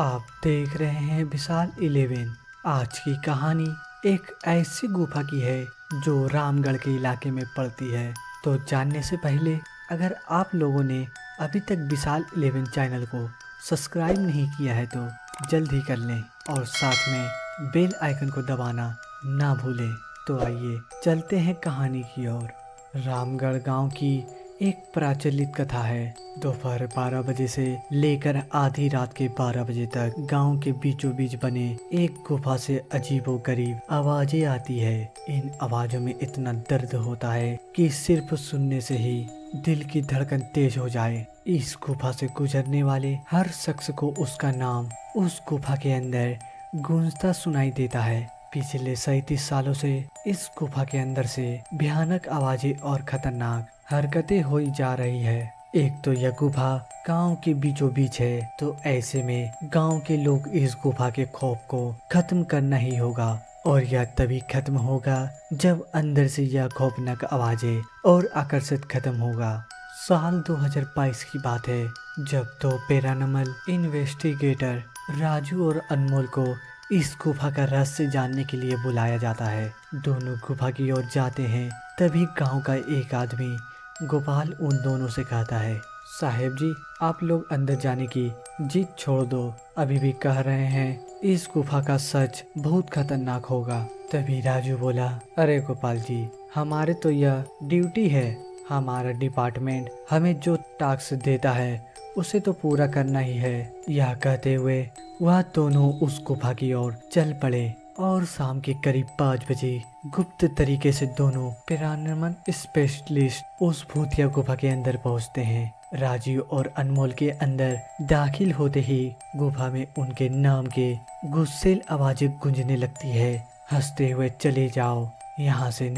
आप देख रहे हैं विशाल 11। आज की कहानी एक ऐसी गुफा की है जो रामगढ़ के इलाके में पड़ती है। तो जानने से पहले अगर आप लोगों ने अभी तक विशाल 11 चैनल को सब्सक्राइब नहीं किया है तो जल्द ही कर लें और साथ में बेल आइकन को दबाना ना भूलें। तो आइए चलते हैं कहानी की ओर। रामगढ़ गांव की एक प्रचलित कथा है। दोपहर 12 बजे से लेकर आधी रात के 12 बजे तक गांव के बीचों बीच बने एक गुफा से अजीबोगरीब आवाजें आती है। इन आवाजों में इतना दर्द होता है कि सिर्फ सुनने से ही दिल की धड़कन तेज हो जाए। इस गुफा से गुजरने वाले हर शख्स को उसका नाम उस गुफा के अंदर गूंजता सुनाई देता है। पिछले 37 सालों से इस गुफा के अंदर से भयानक आवाजें और खतरनाक हरकतें हुई जा रही है। एक तो यह गुफा गांव के बीचों बीच है, तो ऐसे में गांव के लोग इस गुफा के खौफ को खत्म करना ही होगा और यह तभी खत्म होगा जब अंदर से यह खौफनाक आवाजें और आकर्षित खत्म होगा। साल 2022 की बात है जब दो पैरानॉर्मल इन्वेस्टिगेटर राजू और अनमोल को इस गुफा का रहस्य जानने के लिए बुलाया जाता है। दोनों गुफा की ओर जाते हैं, तभी गांव का एक आदमी गोपाल उन दोनों से कहता है, साहेब जी आप लोग अंदर जाने की जिद छोड़ दो। अभी भी कह रहे हैं इस गुफा का सच बहुत खतरनाक होगा। तभी राजू बोला, अरे गोपाल जी हमारे तो यह ड्यूटी है। हमारा डिपार्टमेंट हमें जो टास्क देता है उसे तो पूरा करना ही है। यह कहते हुए वह दोनों उस गुफा की ओर चल पड़े और शाम के करीब 5 बजे गुप्त तरीके से दोनों पैरानॉर्मल स्पेशलिस्ट उस भूतिया गुफा के अंदर पहुंचते हैं। राजीव और अनमोल के अंदर दाखिल होते ही गुफा में उनके नाम के गुस्सेल आवाजें गूंजने लगती है, हंसते हुए चले जाओ यहाँ से,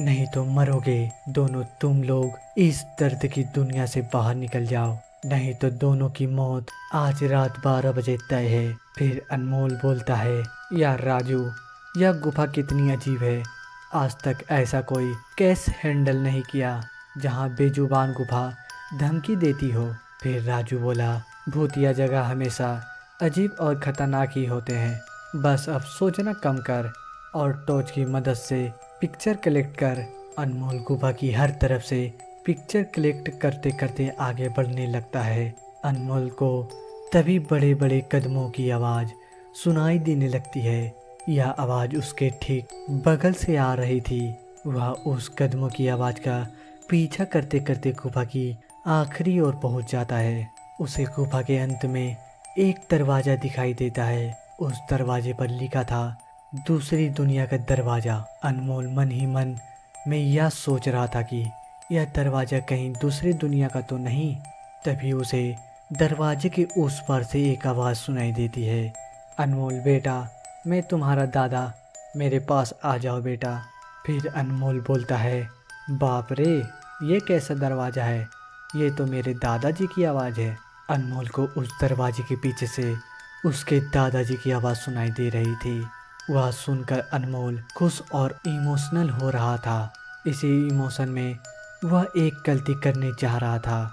नहीं तो मरोगे दोनों। तुम लोग इस दर्द की दुनिया से बाहर निकल जाओ, नहीं तो दोनों की मौत आज रात 12 बजे तय है। फिर अनमोल बोलता है, यार राजू यह गुफा कितनी अजीब है। आज तक ऐसा कोई केस हैंडल नहीं किया जहाँ बेजुबान गुफा धमकी देती हो। फिर राजू बोला, भूतिया जगह हमेशा अजीब और खतरनाक ही होते हैं। बस अब सोचना कम कर और टॉर्च की मदद से पिक्चर कलेक्ट कर। अनमोल गुफा की हर तरफ से पिक्चर कलेक्ट करते करते आगे बढ़ने लगता है। अनमोल को तभी बड़े बड़े कदमों की आवाज़ सुनाई देने लगती है। यह आवाज़ उसके ठीक बगल से आ रही थी। वह उस कदमों की आवाज़ का पीछा करते करते गुफा की आखिरी ओर पहुंच जाता है। उसे गुफा के अंत में एक दरवाज़ा दिखाई देता है। उस दरवाजे पर लिखा था, दूसरी दुनिया का दरवाज़ा। अनमोल मन ही मन में यह सोच रहा था कि यह दरवाज़ा कहीं दूसरी दुनिया का तो नहीं। तभी उसे दरवाजे के उस पार से एक आवाज़ सुनाई देती है, अनमोल बेटा मैं तुम्हारा दादा, मेरे पास आ जाओ बेटा। फिर अनमोल बोलता है, बाप रे ये कैसा दरवाज़ा है, ये तो मेरे दादाजी की आवाज़ है। अनमोल को उस दरवाजे के पीछे से उसके दादाजी की आवाज़ सुनाई दे रही थी। वह सुनकर अनमोल खुश और इमोशनल हो रहा था। इसी इमोशन में वह एक गलती करने जा रहा था।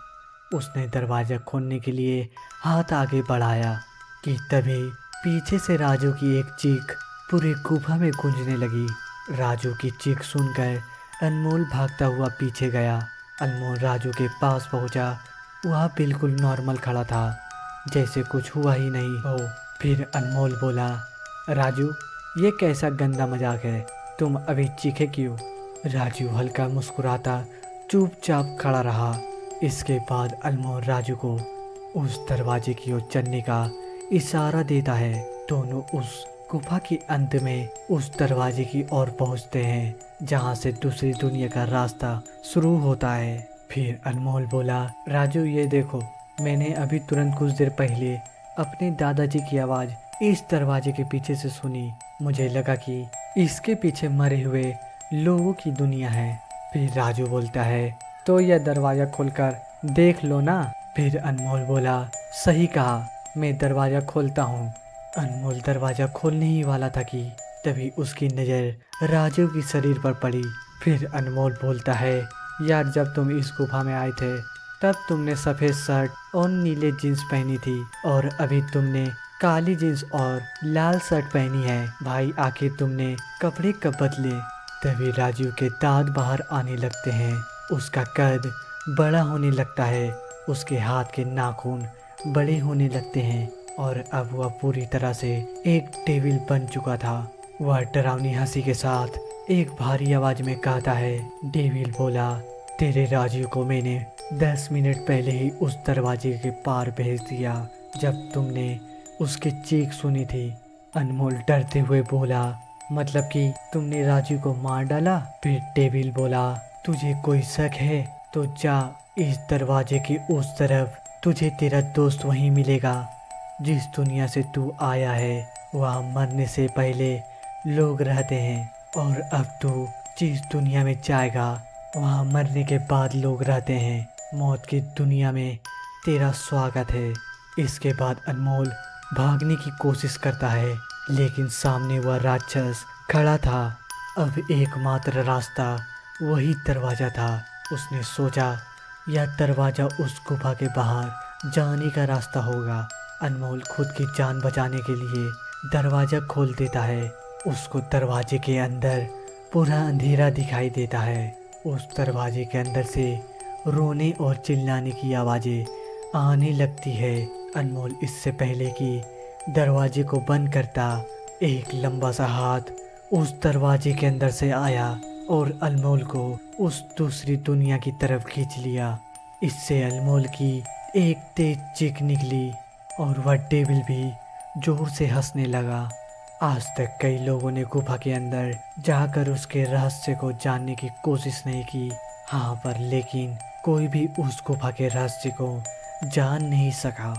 उसने दरवाज़ा खोलने के लिए हाथ आगे बढ़ाया कि तभी पीछे से राजू की एक चीख पूरे गुफा में गूंजने लगी। राजू की चीख सुनकर अनमोल भागता हुआ पीछे गया। अनमोल राजू के पास पहुंचा। वह बिल्कुल नॉर्मल खड़ा था, जैसे कुछ हुआ ही नहीं हो। फिर अनमोल बोला, राजू ये कैसा गंदा मजाक है, तुम अभी चीखे क्यों? राजू हल्का मुस्कुराता चुपचाप खड़ा रहा। इसके बाद अनमोल राजू को उस दरवाजे की ओर चलने का इशारा देता है। दोनों उस गुफा के अंत में उस दरवाजे की ओर पहुंचते हैं जहां से दूसरी दुनिया का रास्ता शुरू होता है। फिर अनमोल बोला, राजू ये देखो, मैंने अभी तुरंत कुछ देर पहले अपने दादाजी की आवाज़ इस दरवाजे के पीछे से सुनी। मुझे लगा कि इसके पीछे मरे हुए लोगों की दुनिया है। फिर राजू बोलता है, तो यह दरवाज़ा खोलकर देख लो ना। फिर अनमोल बोला, सही कहा, मैं दरवाज़ा खोलता हूँ। अनमोल दरवाज़ा खोलने ही वाला था कि तभी उसकी नज़र राजू की शरीर पर पड़ी। फिर अनमोल बोलता है, यार जब तुम इस गुफा में आए थे तब तुमने सफ़ेद शर्ट और नीले जीन्स पहनी थी और अभी तुमने काली जींस और लाल शर्ट पहनी है। भाई आखिर तुमने कपड़े कब बदले? तभी राजू के दांत बाहर आने लगते हैं। उसका कद बड़ा होने लगता है। उसके हाथ के नाखून बड़े होने लगते हैं और अब वह पूरी तरह से एक डेविल बन चुका था। वह डरावनी हंसी के साथ एक भारी आवाज में कहता है। डेविल बोला, तेरे राजू को मैंने 10 मिनट पहले ही उस दरवाजे के पार भेज दिया जब तुमने उसकी चीख सुनी थी। अनमोल डरते हुए बोला, मतलब कि तुमने राजू को मार डाला? फिर डेविल बोला, तुझे कोई शक है तो जा इस दरवाजे की उस तरफ, तुझे तेरा दोस्त वहीं मिलेगा। जिस दुनिया से तू आया है वहाँ मरने से पहले लोग रहते हैं और अब तू जिस दुनिया में जाएगा वहाँ मरने के बाद लोग रहते हैं। मौत की दुनिया में तेरा स्वागत है। इसके बाद अनमोल भागने की कोशिश करता है लेकिन सामने वह राक्षस खड़ा था। अब एकमात्र रास्ता वही दरवाजा था। उसने सोचा यह दरवाजा उस गुफा के बाहर जाने का रास्ता होगा। अनमोल खुद की जान बचाने के लिए दरवाजा खोल देता है। उसको दरवाजे के अंदर पूरा अंधेरा दिखाई देता है। उस दरवाजे के अंदर से रोने और चिल्लाने की आवाज़ें आने लगती है। अनमोल इससे पहले कि दरवाजे को बंद करता, एक लंबा सा हाथ उस दरवाजे के अंदर से आया और अनमोल को उस दूसरी दुनिया की तरफ खींच लिया। इससे अनमोल की एक तेज चीख निकली और वह डेविल भी जोर से हंसने लगा। आज तक कई लोगों ने गुफा के अंदर जाकर उसके रहस्य को जानने की कोशिश नहीं की। हाँ, पर लेकिन कोई भी उस गुफा के रहस्य को जान नहीं सका।